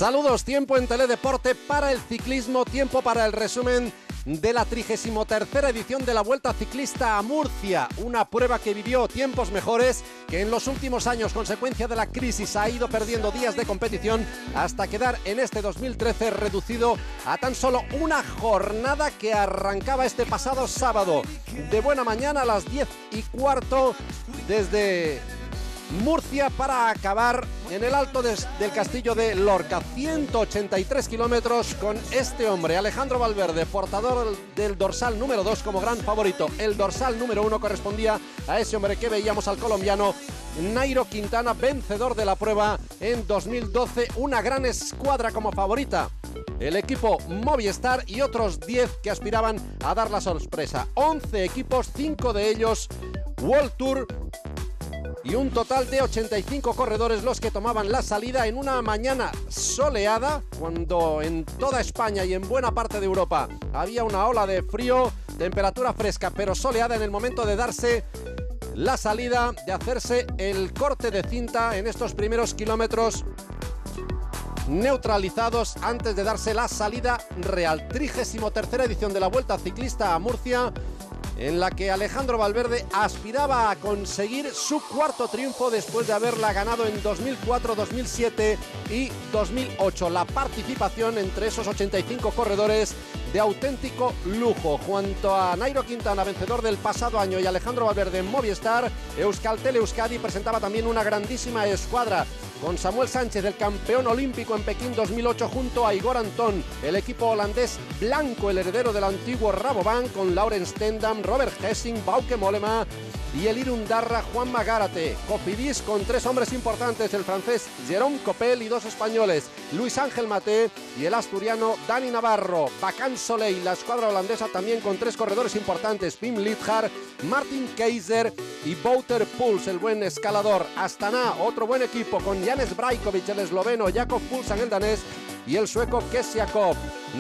Saludos, tiempo en Teledeporte para el ciclismo, tiempo para el resumen de la 33ª edición de la Vuelta Ciclista a Murcia, una prueba que vivió tiempos mejores, que en los últimos años, consecuencia de la crisis, ha ido perdiendo días de competición hasta quedar en este 2013 reducido a tan solo una jornada que arrancaba este pasado sábado de buena mañana a las 10:15 desde Murcia para acabar en el alto del Castillo de Lorca. 183 kilómetros con este hombre, Alejandro Valverde, portador del dorsal número 2 como gran favorito. El dorsal número 1 correspondía a ese hombre que veíamos, al colombiano Nairo Quintana, vencedor de la prueba en 2012. Una gran escuadra como favorita, el equipo Movistar, y otros 10 que aspiraban a dar la sorpresa. 11 equipos, 5 de ellos World Tour, y un total de 85 corredores los que tomaban la salida en una mañana soleada, cuando en toda España y en buena parte de Europa había una ola de frío, temperatura fresca pero soleada en el momento de darse la salida, de hacerse el corte de cinta en estos primeros kilómetros neutralizados antes de darse la salida real. 33ª edición de la Vuelta Ciclista a Murcia, en la que Alejandro Valverde aspiraba a conseguir su cuarto triunfo después de haberla ganado en 2004, 2007 y 2008. La participación entre esos 85 corredores de auténtico lujo. Junto a Nairo Quintana, vencedor del pasado año, y Alejandro Valverde en Movistar, Euskaltel Euskadi presentaba también una grandísima escuadra, con Samuel Sánchez, el campeón olímpico en Pekín 2008, junto a Igor Antón, el equipo holandés blanco, el heredero del antiguo Rabobank, con Laurens Stendam, Robert Hessing, Bauke Mollema y el Irundarra Juan Magárate. Cofidis con 3 hombres importantes, el francés Jérôme Coppel y 2 españoles, Luis Ángel Maté y el asturiano Dani Navarro. Bacán Soleil, la escuadra holandesa, también con 3 corredores importantes, Pim Lidhar, Martin Keizer y Wouter Poels, el buen escalador. Astana, otro buen equipo, con Janez Brajkovic, el esloveno, Jakob Fuglsang, el danés, y el sueco Kesiakov.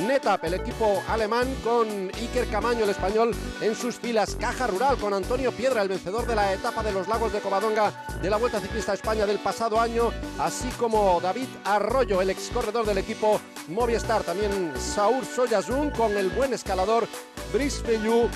NetApp, el equipo alemán, con Iker Camaño, el español, en sus filas. Caja Rural, con Antonio Piedra, el vencedor de la etapa de los Lagos de Covadonga de la Vuelta Ciclista a España del pasado año, así como David Arroyo, el excorredor del equipo Movistar. También Saur Soyazun, con el buen escalador Brice Fellou,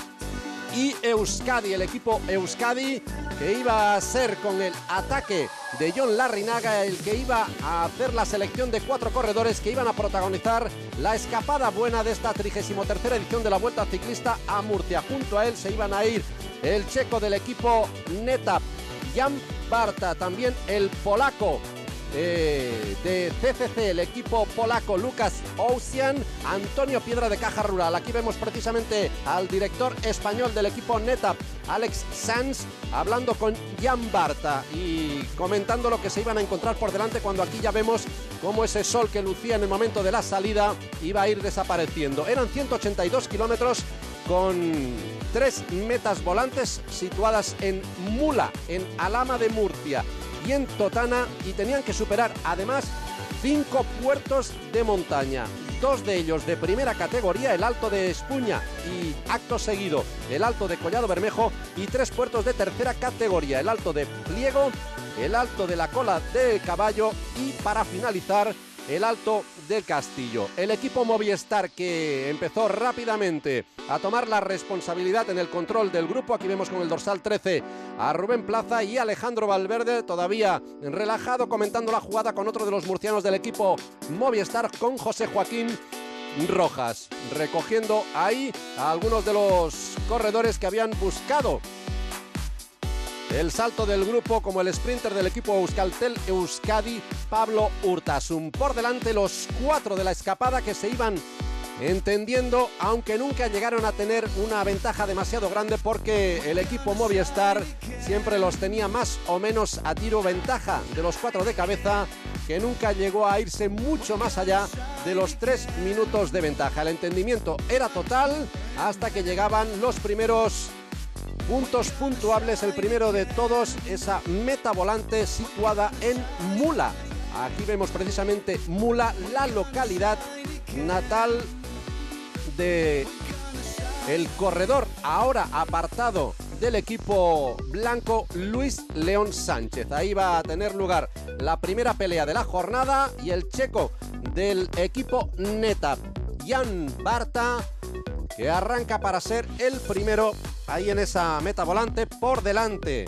y Euskadi, el equipo Euskadi, que iba a ser, con el ataque de Jon Larrinaga, el que iba a hacer la selección de 4 corredores que iban a protagonizar la escapada buena de esta 33ª edición de la Vuelta Ciclista a Murcia. Junto a él se iban a ir el checo del equipo NetApp, Jan Barta, también el polaco de CCC, el equipo polaco, Lukas Ossian, Antonio Piedra de Caja Rural. Aquí vemos precisamente al director español del equipo NetApp, Alex Sanz, hablando con Jan Barta y comentando lo que se iban a encontrar por delante, cuando aquí ya vemos cómo ese sol que lucía en el momento de la salida iba a ir desapareciendo. Eran 182 kilómetros con 3 metas volantes situadas en Mula, en Alhama de Murcia y en Totana, y tenían que superar además 5 puertos de montaña, 2 de ellos de primera categoría, el Alto de Espuña y, acto seguido, el Alto de Collado Bermejo, y 3 puertos de tercera categoría, el Alto de Pliego, el Alto de la Cola del Caballo y, para finalizar, el Alto del Castillo. El equipo Movistar, que empezó rápidamente a tomar la responsabilidad en el control del grupo. Aquí vemos con el dorsal 13 a Rubén Plaza y Alejandro Valverde, todavía relajado, comentando la jugada con otro de los murcianos del equipo Movistar, con José Joaquín Rojas, recogiendo ahí a algunos de los corredores que habían buscado el salto del grupo, como el sprinter del equipo Euskaltel Euskadi, Pablo Urtasun. Por delante los 4 de la escapada, que se iban entendiendo, aunque nunca llegaron a tener una ventaja demasiado grande, porque el equipo Movistar siempre los tenía más o menos a tiro ventaja de los 4 de cabeza, que nunca llegó a irse mucho más allá de los 3 minutos de ventaja. El entendimiento era total hasta que llegaban los primeros puntos puntuables. El primero de todos, esa meta volante situada en Mula. Aquí vemos precisamente Mula, la localidad natal de el corredor ahora apartado del equipo blanco, Luis León Sánchez. Ahí va a tener lugar la primera pelea de la jornada, y el checo del equipo NetApp, Jan Barta, que arranca para ser el primero ahí en esa meta volante, por delante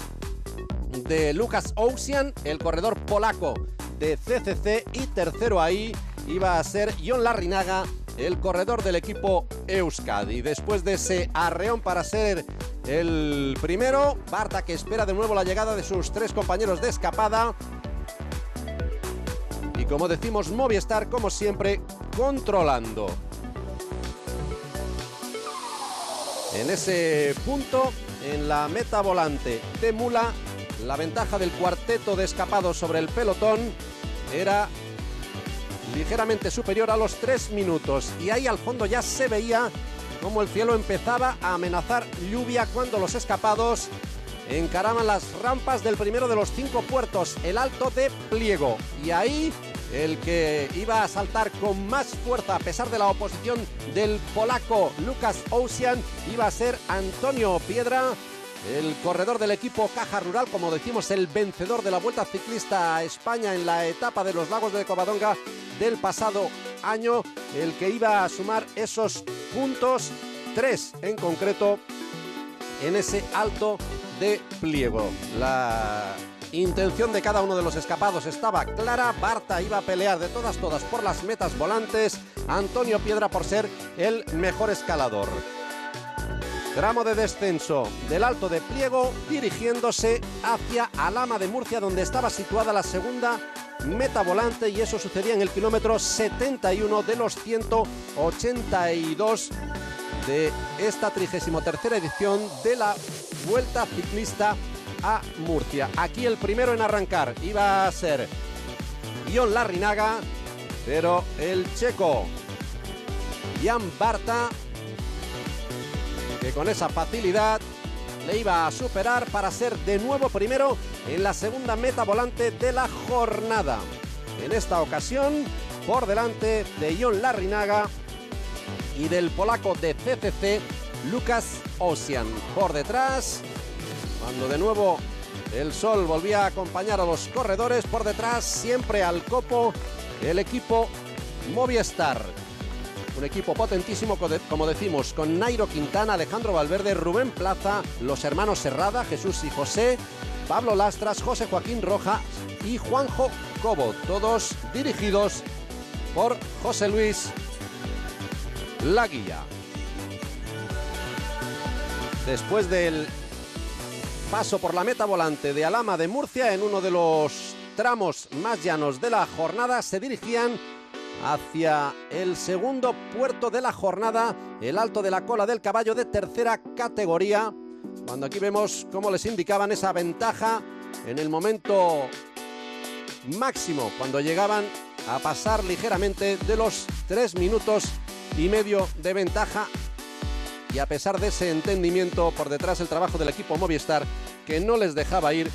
de Lukas Osian, el corredor polaco de CCC, y tercero ahí iba a ser Jon Larrinaga, el corredor del equipo Euskadi. Después de ese arreón para ser el primero, Barta, que espera de nuevo la llegada de sus tres compañeros de escapada. Y como decimos, Movistar, como siempre, controlando. En ese punto, en la meta volante de Mula, la ventaja del cuarteto de escapados sobre el pelotón era ligeramente superior a los 3 minutos. Y ahí al fondo ya se veía cómo el cielo empezaba a amenazar lluvia cuando los escapados encaraban las rampas del primero de los 5 puertos, el Alto de Pliego. Y ahí el que iba a saltar con más fuerza, a pesar de la oposición del polaco Lukas Osian, iba a ser Antonio Piedra, el corredor del equipo Caja Rural, como decimos, el vencedor de la Vuelta Ciclista a España en la etapa de los Lagos de Covadonga del pasado año, el que iba a sumar esos puntos, 3 en concreto, en ese Alto de Pliego. La intención de cada uno de los escapados estaba clara. Barta iba a pelear de todas por las metas volantes, Antonio Piedra por ser el mejor escalador. Tramo de descenso del Alto de Pliego, dirigiéndose hacia Alhama de Murcia, donde estaba situada la segunda meta volante, y eso sucedía en el kilómetro 71 de los 182 de esta 33ª edición de la Vuelta Ciclista a Murcia. Aquí el primero en arrancar iba a ser Jon Larrinaga, pero el checo Jan Barta, que con esa facilidad le iba a superar para ser de nuevo primero en la segunda meta volante de la jornada. En esta ocasión, por delante de Jon Larrinaga y del polaco de CCC, Lukas Osian. Por detrás, cuando de nuevo el sol volvía a acompañar a los corredores, por detrás, siempre al copo, el equipo Movistar. Un equipo potentísimo, como decimos, con Nairo Quintana, Alejandro Valverde, Rubén Plaza, los hermanos Serrada, Jesús y José, Pablo Lastras, José Joaquín Roja y Juanjo Cobo, todos dirigidos por José Luis Laguilla. Después del paso por la meta volante de Alhama de Murcia, en uno de los tramos más llanos de la jornada, se dirigían hacia el segundo puerto de la jornada, el Alto de la Cola del Caballo de tercera categoría, cuando aquí vemos cómo les indicaban esa ventaja en el momento máximo, cuando llegaban a pasar ligeramente de los 3 minutos y medio de ventaja. Y a pesar de ese entendimiento, por detrás el trabajo del equipo Movistar, que no les dejaba ir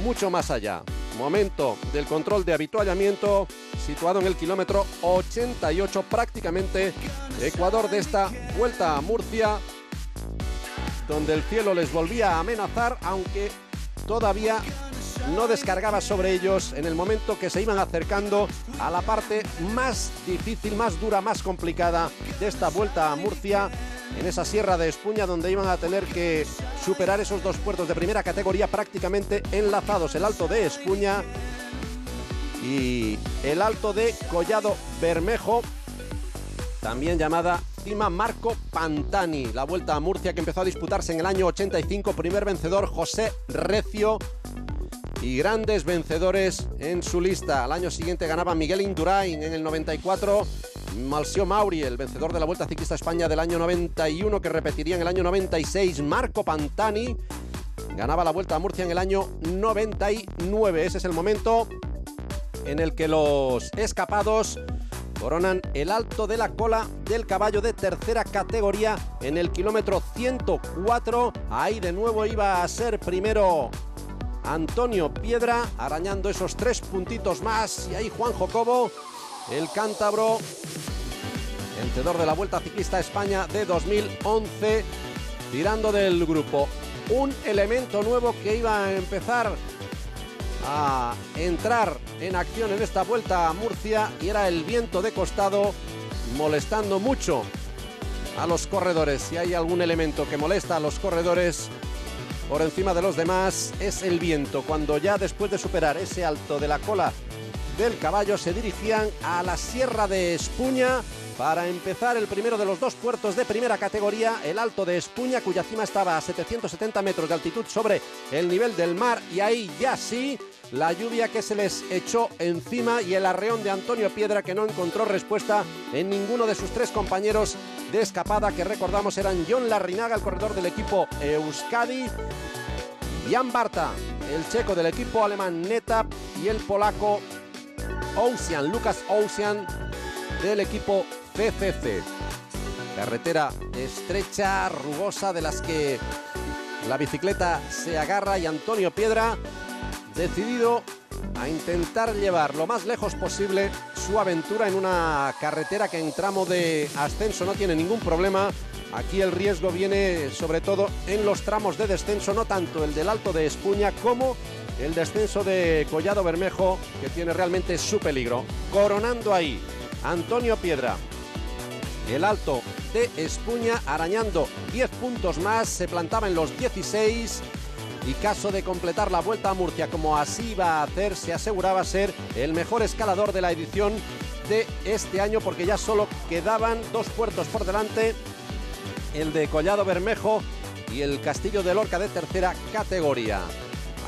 mucho más allá. Momento del control de avituallamiento, situado en el kilómetro 88, prácticamente ecuador de esta Vuelta a Murcia, donde el cielo les volvía a amenazar, aunque todavía no descargaba sobre ellos en el momento que se iban acercando a la parte más difícil, más dura, más complicada de esta Vuelta a Murcia, en esa Sierra de Espuña, donde iban a tener que superar esos 2 puertos de primera categoría prácticamente enlazados, el Alto de Espuña y el Alto de Collado Bermejo, también llamada Cima Marco Pantani. La Vuelta a Murcia, que empezó a disputarse en el año 85, primer vencedor José Recio, y grandes vencedores en su lista. Al año siguiente ganaba Miguel Indurain, en el 94 Malsio Mauri, el vencedor de la Vuelta Ciclista a España del año 91, que repetiría en el año 96. Marco Pantani ganaba la Vuelta a Murcia en el año 99. Ese es el momento en el que los escapados coronan el Alto de la Cola del Caballo de tercera categoría en el kilómetro 104. Ahí de nuevo iba a ser primero Antonio Piedra, arañando esos 3 puntitos más, y ahí Juanjo Cobo, el cántabro, vencedor de la Vuelta Ciclista a España de 2011, tirando del grupo. Un elemento nuevo que iba a empezar a entrar en acción en esta Vuelta a Murcia, y era el viento de costado molestando mucho a los corredores. Si hay algún elemento que molesta a los corredores por encima de los demás, es el viento. Cuando ya después de superar ese alto de la cola del caballo se dirigían a la Sierra de Espuña para empezar el primero de los dos puertos de primera categoría, el Alto de Espuña, cuya cima estaba a 770 metros de altitud sobre el nivel del mar, y ahí ya sí, la lluvia que se les echó encima y el arreón de Antonio Piedra, que no encontró respuesta en ninguno de sus tres compañeros de escapada, que recordamos eran Jon Larrinaga, el corredor del equipo Euskadi, Jan Barta, el checo del equipo alemán NetApp, y el polaco Lukas Osian del equipo CCC. Carretera estrecha, rugosa, de las que la bicicleta se agarra, y Antonio Piedra decidido a intentar llevar lo más lejos posible su aventura en una carretera que en tramo de ascenso no tiene ningún problema. Aquí el riesgo viene sobre todo en los tramos de descenso, no tanto el del Alto de Espuña como el descenso de Collado Bermejo, que tiene realmente su peligro. Coronando ahí Antonio Piedra el Alto de Espuña, arañando 10 puntos más, se plantaba en los 16, y caso de completar la Vuelta a Murcia como así iba a hacer, se aseguraba ser el mejor escalador de la edición de este año, porque ya solo quedaban dos puertos por delante, el de Collado Bermejo y el Castillo de Lorca de tercera categoría.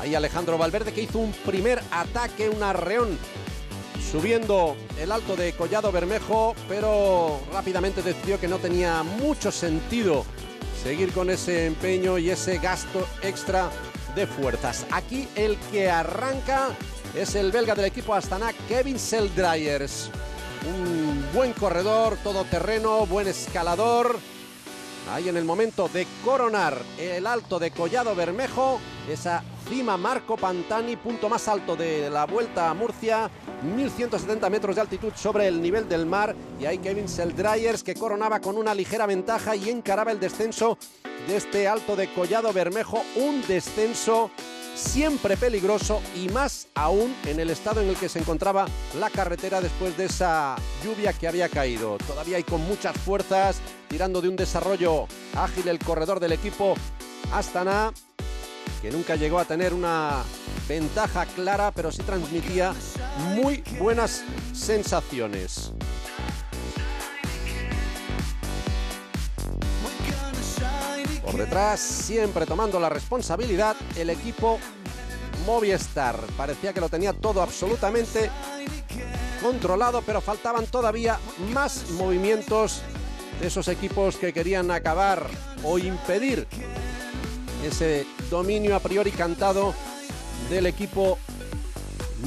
Ahí Alejandro Valverde, que hizo un primer ataque, un arreón subiendo el Alto de Collado Bermejo, pero rápidamente decidió que no tenía mucho sentido seguir con ese empeño y ese gasto extra de fuerzas. Aquí el que arranca es el belga del equipo Astana, Kevin Seldryers. Un buen corredor, todoterreno, buen escalador. Ahí en el momento de coronar el Alto de Collado Bermejo, esa cima Marco Pantani, punto más alto de la Vuelta a Murcia, 1170 metros de altitud sobre el nivel del mar, y ahí Kevin Seldryers, que coronaba con una ligera ventaja y encaraba el descenso de este Alto de Collado Bermejo, un descenso siempre peligroso, y más aún en el estado en el que se encontraba la carretera después de esa lluvia que había caído. Todavía hay con muchas fuerzas, tirando de un desarrollo ágil el corredor del equipo Astana, que nunca llegó a tener una ventaja clara, pero sí transmitía muy buenas sensaciones. Por detrás, siempre tomando la responsabilidad, el equipo Movistar. Parecía que lo tenía todo absolutamente controlado, pero faltaban todavía más movimientos de esos equipos que querían acabar o impedir ese dominio a priori cantado del equipo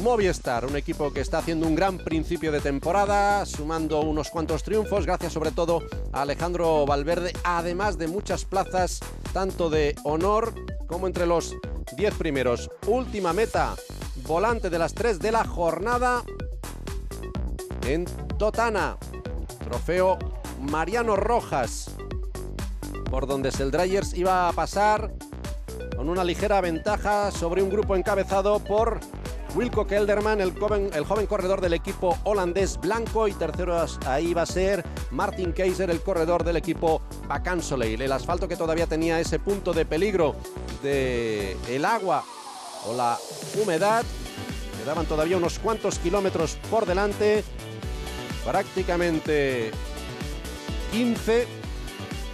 Movistar, un equipo que está haciendo un gran principio de temporada, sumando unos cuantos triunfos, gracias sobre todo a Alejandro Valverde, además de muchas plazas, tanto de honor como entre los 10 primeros. Última meta, volante de las 3 de la jornada en Totana, trofeo Mariano Rojas, por donde Seldryers iba a pasar con una ligera ventaja sobre un grupo encabezado por Wilco Kelderman, el joven corredor del equipo holandés blanco, y tercero ahí va a ser Martin Keizer, el corredor del equipo Bacan Soleil. El asfalto, que todavía tenía ese punto de peligro de el agua o la humedad, quedaban todavía unos cuantos kilómetros por delante, prácticamente 15,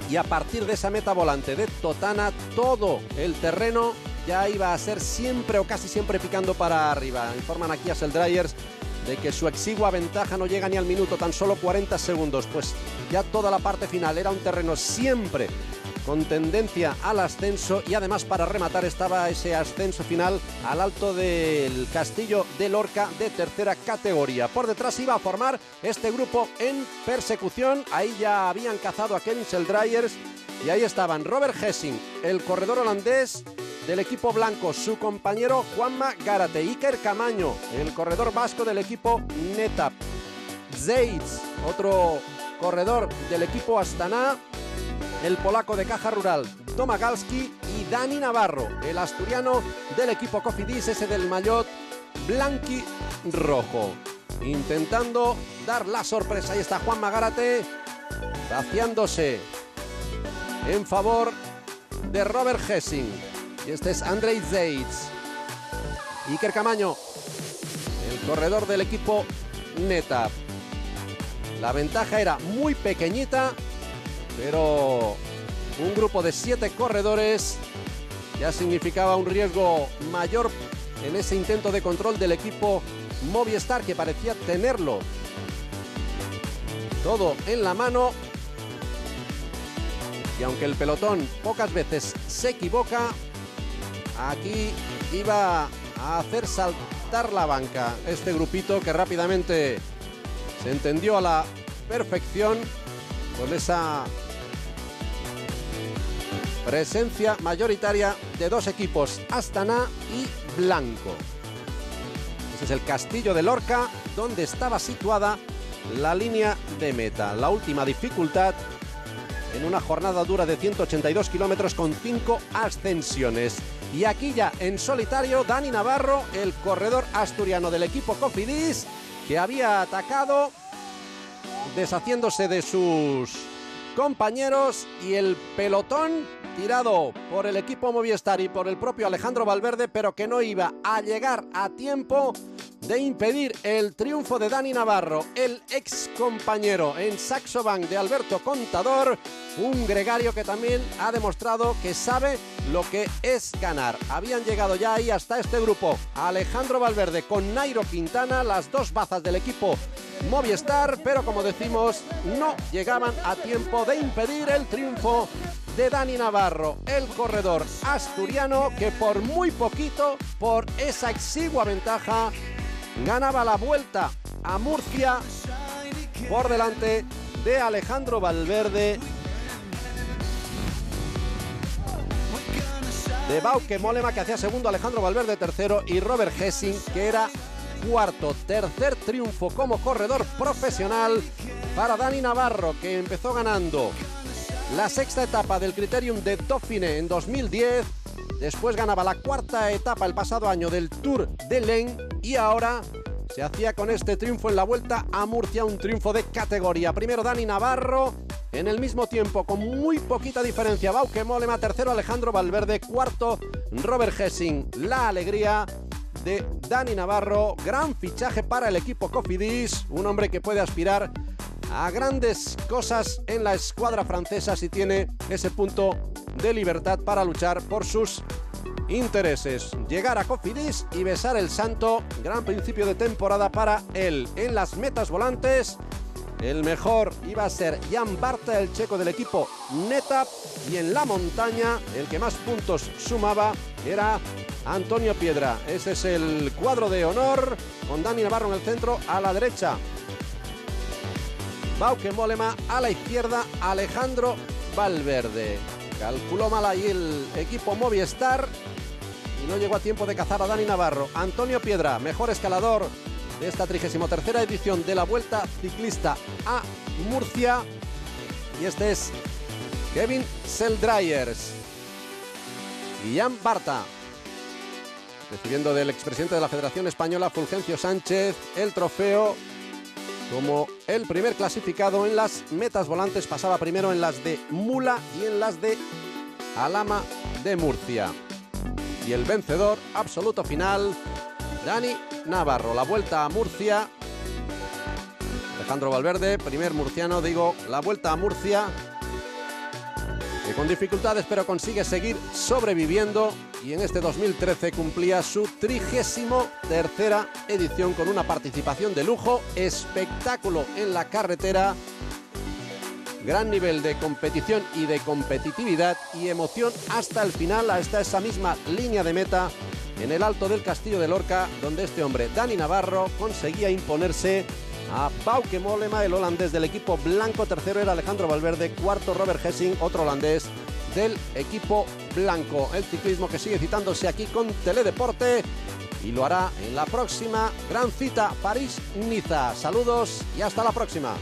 y a partir de esa meta volante de Totana, todo el terreno ya iba a ser siempre o casi siempre picando para arriba. Informan aquí a Seldryers de que su exigua ventaja no llega ni al minuto, tan solo 40 segundos. Pues ya toda la parte final era un terreno siempre con tendencia al ascenso, y además para rematar estaba ese ascenso final al Alto del Castillo de Lorca de tercera categoría. Por detrás iba a formar este grupo en persecución. Ahí ya habían cazado a Kevin Seldryers, y ahí estaban Robert Hessing, el corredor holandés del equipo blanco, su compañero Juanma Gárate, Iker Camaño, el corredor vasco del equipo NetApp, Zeitz, otro corredor del equipo Astana, el polaco de Caja Rural Domagalski, y Dani Navarro, el asturiano del equipo Cofidis, ese del maillot blanquirrojo, intentando dar la sorpresa. Ahí está Juan Gárate, vaciándose en favor de Robert Hessing. Y este es Andrej Zeitz. Iker Camaño, el corredor del equipo NetApp. La ventaja era muy pequeñita, pero un grupo de 7 corredores ya significaba un riesgo mayor en ese intento de control del equipo Movistar, que parecía tenerlo todo en la mano. Y aunque el pelotón pocas veces se equivoca, aquí iba a hacer saltar la banca este grupito, que rápidamente se entendió a la perfección con esa presencia mayoritaria de 2 equipos, Astana y Blanco. Ese es el castillo de Lorca, donde estaba situada la línea de meta. La última dificultad en una jornada dura de 182 kilómetros con 5 ascensiones. Y aquí ya en solitario, Dani Navarro, el corredor asturiano del equipo Cofidis, que había atacado deshaciéndose de sus compañeros, y el pelotón tirado por el equipo Movistar y por el propio Alejandro Valverde, pero que no iba a llegar a tiempo de impedir el triunfo de Dani Navarro, el ex compañero en Saxo Bank de Alberto Contador, un gregario que también ha demostrado que sabe lo que es ganar. Habían llegado ya ahí hasta este grupo Alejandro Valverde con Nairo Quintana, las 2 bazas del equipo Movistar, pero como decimos, no llegaban a tiempo de impedir el triunfo de Dani Navarro, el corredor asturiano, que por muy poquito, por esa exigua ventaja, ganaba la Vuelta a Murcia por delante de Alejandro Valverde, de Bauke Mollema, que hacía segundo, Alejandro Valverde tercero, y Robert Hessing, que era cuarto. Tercer triunfo como corredor profesional para Dani Navarro, que empezó ganando la 6ª etapa del Criterium de Dauphiné en 2010, después ganaba la 4ª etapa el pasado año del Tour de l'Ain, y ahora se hacía con este triunfo en la Vuelta a Murcia, un triunfo de categoría. Primero Dani Navarro, en el mismo tiempo, con muy poquita diferencia, Bauke Mollema, tercero Alejandro Valverde, cuarto Robert Hessing. La alegría de Dani Navarro, gran fichaje para el equipo Cofidis, un hombre que puede aspirar a grandes cosas en la escuadra francesa si tiene ese punto de libertad para luchar por sus intereses. Llegar a Cofidis y besar el santo, gran principio de temporada para él. En las metas volantes, el mejor iba a ser Jan Barta, el checo del equipo NetApp, y en la montaña el que más puntos sumaba era Antonio Piedra. Ese es el cuadro de honor, con Dani Navarro en el centro, a la derecha Bauke Mollema, a la izquierda Alejandro Valverde. Calculó mal ahí el equipo Movistar y no llegó a tiempo de cazar a Dani Navarro. Antonio Piedra, mejor escalador de esta 33ª edición de la Vuelta Ciclista a Murcia. Y este es Kevin Seldryers. Y Jan Barta, recibiendo del expresidente de la Federación Española, Fulgencio Sánchez, el trofeo como el primer clasificado en las metas volantes. Pasaba primero en las de Mula y en las de Alhama de Murcia. Y el vencedor absoluto final, Dani Navarro. La Vuelta a Murcia, Alejandro Valverde, primer murciano, digo, la Vuelta a Murcia, que con dificultades pero consigue seguir sobreviviendo, y en este 2013 cumplía su 33ª edición con una participación de lujo, espectáculo en la carretera, gran nivel de competición y de competitividad y emoción hasta el final, hasta esa misma línea de meta en el alto del Castillo de Lorca, donde este hombre, Dani Navarro, conseguía imponerse a Bauke Mollema, el holandés del equipo blanco. Tercero era Alejandro Valverde, cuarto Robert Hessing, otro holandés del equipo blanco. El ciclismo que sigue citándose aquí con Teledeporte y lo hará en la próxima gran cita, París-Niza. Saludos y hasta la próxima.